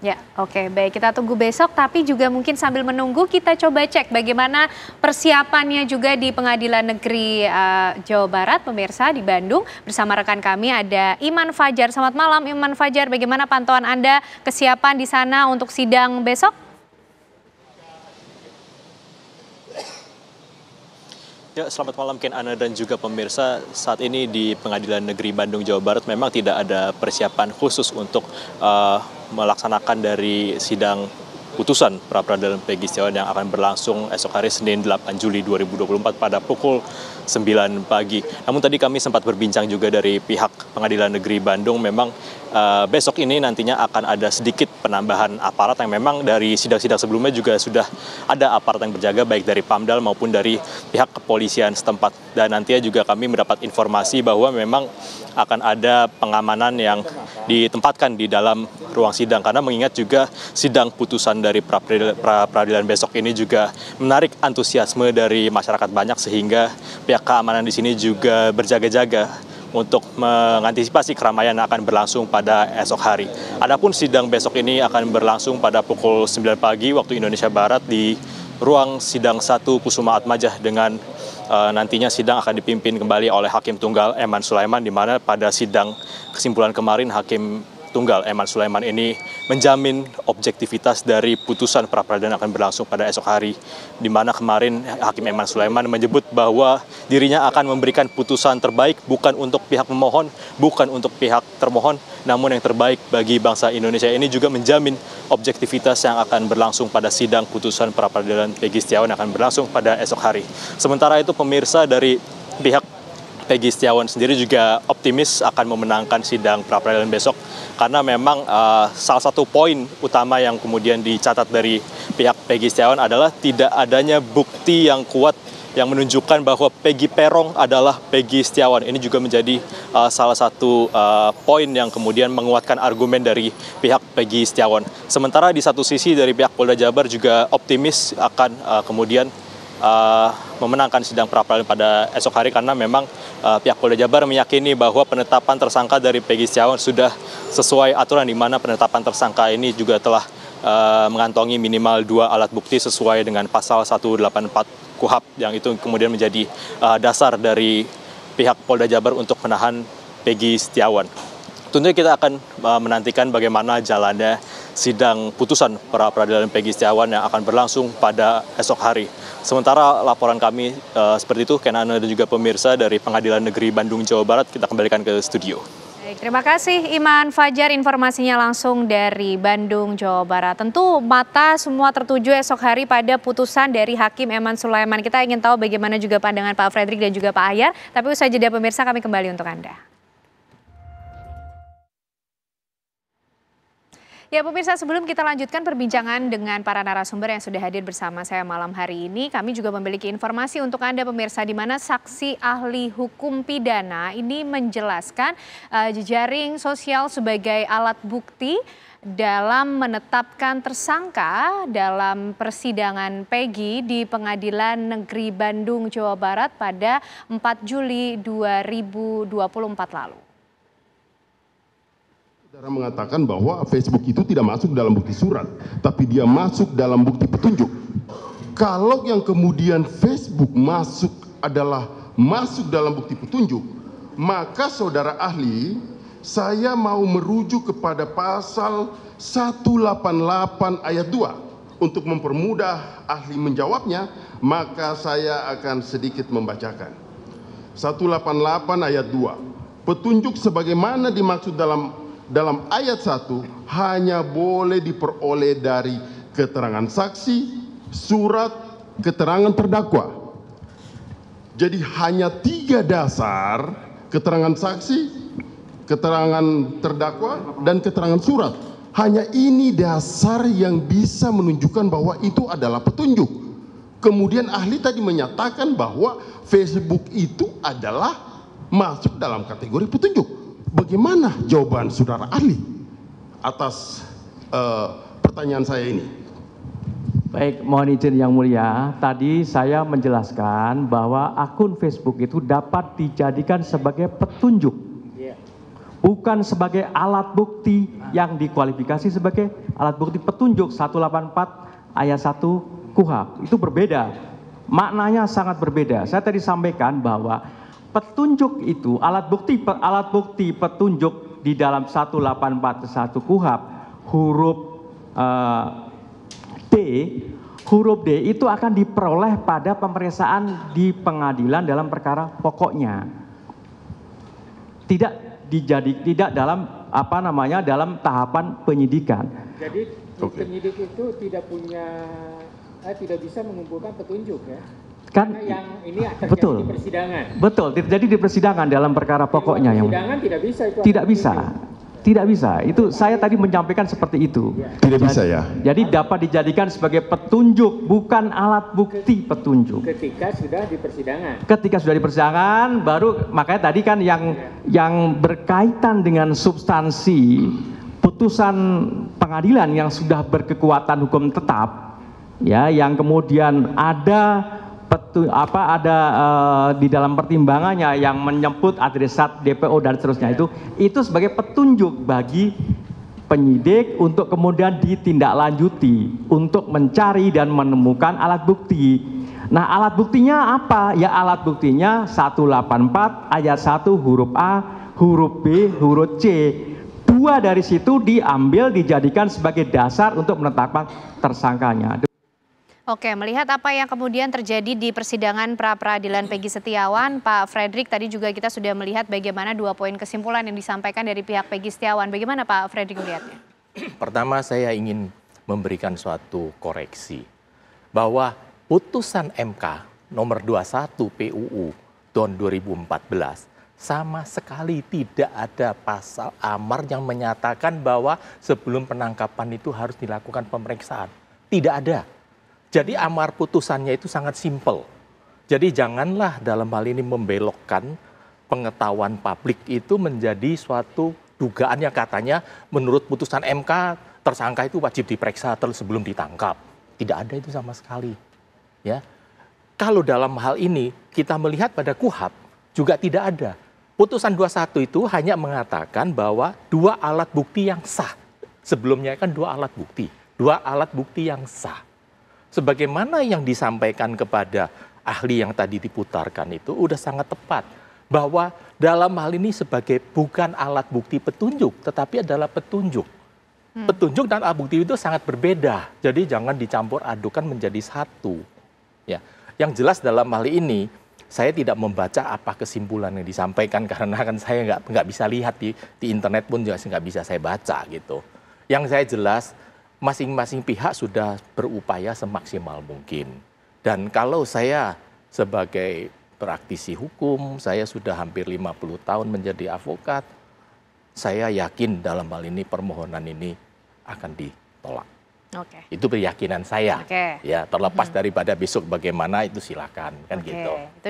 Ya, oke, baik. Kita tunggu besok, tapi juga mungkin sambil menunggu kita coba cek bagaimana persiapannya juga di Pengadilan Negeri Jawa Barat, pemirsa di Bandung. Bersama rekan kami ada Iman Fajar. Selamat malam, Iman Fajar. Bagaimana pantauan Anda kesiapan di sana untuk sidang besok? Ya, selamat malam Ken, Ana dan juga pemirsa. Saat ini di Pengadilan Negeri Bandung, Jawa Barat memang tidak ada persiapan khusus untuk melaksanakan dari sidang putusan pra-peradilan Peggy Setiawan yang akan berlangsung esok hari Senin 8 Juli 2024 pada pukul 9 pagi. Namun tadi kami sempat berbincang juga dari pihak Pengadilan Negeri Bandung, memang besok ini nantinya akan ada sedikit penambahan aparat yang memang dari sidang-sidang sebelumnya juga sudah ada aparat yang berjaga baik dari Pamdal maupun dari pihak kepolisian setempat. Dan nantinya juga kami mendapat informasi bahwa memang akan ada pengamanan yang ditempatkan di dalam ruang sidang karena mengingat juga sidang putusan dari pra-peradilan besok ini juga menarik antusiasme dari masyarakat banyak sehingga pihak keamanan di sini juga berjaga-jaga untuk mengantisipasi keramaian yang akan berlangsung pada esok hari. Adapun sidang besok ini akan berlangsung pada pukul 9 pagi waktu Indonesia Barat di ruang sidang 1 Kusuma Atmajah dengan nantinya sidang akan dipimpin kembali oleh Hakim Tunggal Eman Sulaiman, di mana pada sidang kesimpulan kemarin Hakim Tunggal Eman Sulaiman ini menjamin objektivitas dari putusan pra-peradilan akan berlangsung pada esok hari, di mana kemarin Hakim Eman Sulaiman menyebut bahwa dirinya akan memberikan putusan terbaik bukan untuk pihak pemohon, bukan untuk pihak termohon, namun yang terbaik bagi bangsa Indonesia. Ini juga menjamin objektivitas yang akan berlangsung pada sidang putusan pra-peradilan Peggy Setiawan yang akan berlangsung pada esok hari. Sementara itu pemirsa, dari pihak Peggy Setiawan sendiri juga optimis akan memenangkan sidang pra-peradilan besok karena memang salah satu poin utama yang kemudian dicatat dari pihak Peggy Setiawan adalah tidak adanya bukti yang kuat yang menunjukkan bahwa Peggy Peron adalah Peggy Setiawan. Ini juga menjadi salah satu poin yang kemudian menguatkan argumen dari pihak Peggy Setiawan. Sementara di satu sisi dari pihak Polda Jabar juga optimis akan kemudian memenangkan sidang pra-peradilan pada esok hari karena memang pihak Polda Jabar meyakini bahwa penetapan tersangka dari Peggy Setiawan sudah sesuai aturan, di mana penetapan tersangka ini juga telah mengantongi minimal 2 alat bukti sesuai dengan pasal 184 KUHP yang itu kemudian menjadi dasar dari pihak Polda Jabar untuk menahan Peggy Setiawan. Tentunya kita akan menantikan bagaimana jalannya sidang putusan pra-peradilan Peggy Setiawan yang akan berlangsung pada esok hari. Sementara laporan kami seperti itu, Kenana dan juga pemirsa dari Pengadilan Negeri Bandung, Jawa Barat, kita kembalikan ke studio. Baik, terima kasih Iman Fajar, informasinya langsung dari Bandung, Jawa Barat. Tentu mata semua tertuju esok hari pada putusan dari Hakim Eman Sulaiman. Kita ingin tahu bagaimana juga pandangan Pak Fredrik dan juga Pak Ahyar, tapi usai jeda pemirsa kami kembali untuk Anda. Ya pemirsa, sebelum kita lanjutkan perbincangan dengan para narasumber yang sudah hadir bersama saya malam hari ini, kami juga memiliki informasi untuk Anda pemirsa, di mana saksi ahli hukum pidana ini menjelaskan jejaring sosial sebagai alat bukti dalam menetapkan tersangka dalam persidangan Peggy di Pengadilan Negeri Bandung, Jawa Barat pada 4 Juli 2024 lalu. Saudara mengatakan bahwa Facebook itu tidak masuk dalam bukti surat, tapi dia masuk dalam bukti petunjuk. Kalau yang kemudian Facebook adalah masuk dalam bukti petunjuk, maka saudara ahli, saya mau merujuk kepada pasal 188 ayat 2. Untuk mempermudah ahli menjawabnya, maka saya akan sedikit membacakan. 188 ayat 2. Petunjuk sebagaimana dimaksud dalam ayat 1 hanya boleh diperoleh dari keterangan saksi, surat, keterangan terdakwa. Jadi hanya 3 dasar, keterangan saksi, keterangan terdakwa, dan keterangan surat. Hanya ini dasar yang bisa menunjukkan bahwa itu adalah petunjuk. Kemudian ahli tadi menyatakan bahwa Facebook itu adalah masuk dalam kategori petunjuk. Bagaimana jawaban saudara ahli atas pertanyaan saya ini? Baik, mohon izin yang mulia. Tadi saya menjelaskan bahwa akun Facebook itu dapat dijadikan sebagai petunjuk, bukan sebagai alat bukti yang dikualifikasi sebagai alat bukti petunjuk 184 ayat 1 KUHP. Itu berbeda, maknanya sangat berbeda. Saya tadi sampaikan bahwa petunjuk itu alat bukti petunjuk di dalam 184 KUHP huruf D, huruf D itu akan diperoleh pada pemeriksaan di pengadilan dalam perkara pokoknya. Tidak dalam dalam tahapan penyidikan. Jadi penyidik itu tidak bisa mengumpulkan petunjuk ya. Kan karena yang ini terjadi betul, di persidangan. Betul, terjadi di persidangan dalam perkara pokoknya yang persidangan tidak bisa itu. Tidak bisa. Itu saya tadi menyampaikan seperti itu. Tidak bisa ya. Jadi dapat dijadikan sebagai petunjuk, bukan alat bukti petunjuk. Ketika sudah di persidangan. Ketika sudah di persidangan, baru makanya tadi kan yang berkaitan dengan substansi putusan pengadilan yang sudah berkekuatan hukum tetap, ya, yang kemudian ada di dalam pertimbangannya yang menyebut adresat DPO dan seterusnya itu sebagai petunjuk bagi penyidik untuk kemudian ditindaklanjuti untuk mencari dan menemukan alat bukti. Nah, alat buktinya apa? Ya, alat buktinya 184 ayat 1 huruf A, huruf B, huruf C. Dua dari situ diambil dijadikan sebagai dasar untuk menetapkan tersangkanya. Oke, melihat apa yang kemudian terjadi di persidangan pra-peradilan Peggy Setiawan, Pak Fredrik, tadi juga kita sudah melihat bagaimana 2 poin kesimpulan yang disampaikan dari pihak Peggy Setiawan. Bagaimana Pak Fredrik melihatnya? Pertama, saya ingin memberikan suatu koreksi bahwa putusan MK nomor 21 PUU tahun 2014 sama sekali tidak ada pasal amar yang menyatakan bahwa sebelum penangkapan itu harus dilakukan pemeriksaan. Tidak ada. Jadi amar putusannya itu sangat simpel. Jadi janganlah dalam hal ini membelokkan pengetahuan publik itu menjadi suatu dugaan yang katanya menurut putusan MK tersangka itu wajib diperiksa terus sebelum ditangkap. Tidak ada itu sama sekali. Ya. Kalau dalam hal ini kita melihat pada KUHP juga tidak ada. Putusan 21 itu hanya mengatakan bahwa 2 alat bukti yang sah. Sebelumnya kan 2 alat bukti. 2 alat bukti yang sah. Sebagaimana yang disampaikan kepada ahli yang tadi diputarkan itu udah sangat tepat. Bahwa dalam hal ini sebagai bukan alat bukti petunjuk, tetapi adalah petunjuk. Petunjuk dan alat bukti itu sangat berbeda. Jadi jangan dicampur adukan menjadi satu. Ya. Yang jelas dalam hal ini, saya tidak membaca apa kesimpulan yang disampaikan karena kan saya nggak bisa lihat di internet pun juga nggak bisa saya baca gitu. Yang saya jelas, masing-masing pihak sudah berupaya semaksimal mungkin. Dan kalau saya sebagai praktisi hukum, saya sudah hampir 50 tahun menjadi advokat, saya yakin dalam hal ini permohonan ini akan ditolak. Oke. Itu keyakinan saya. Oke. Ya, terlepas daripada besok bagaimana itu silakan kan gitu. Itu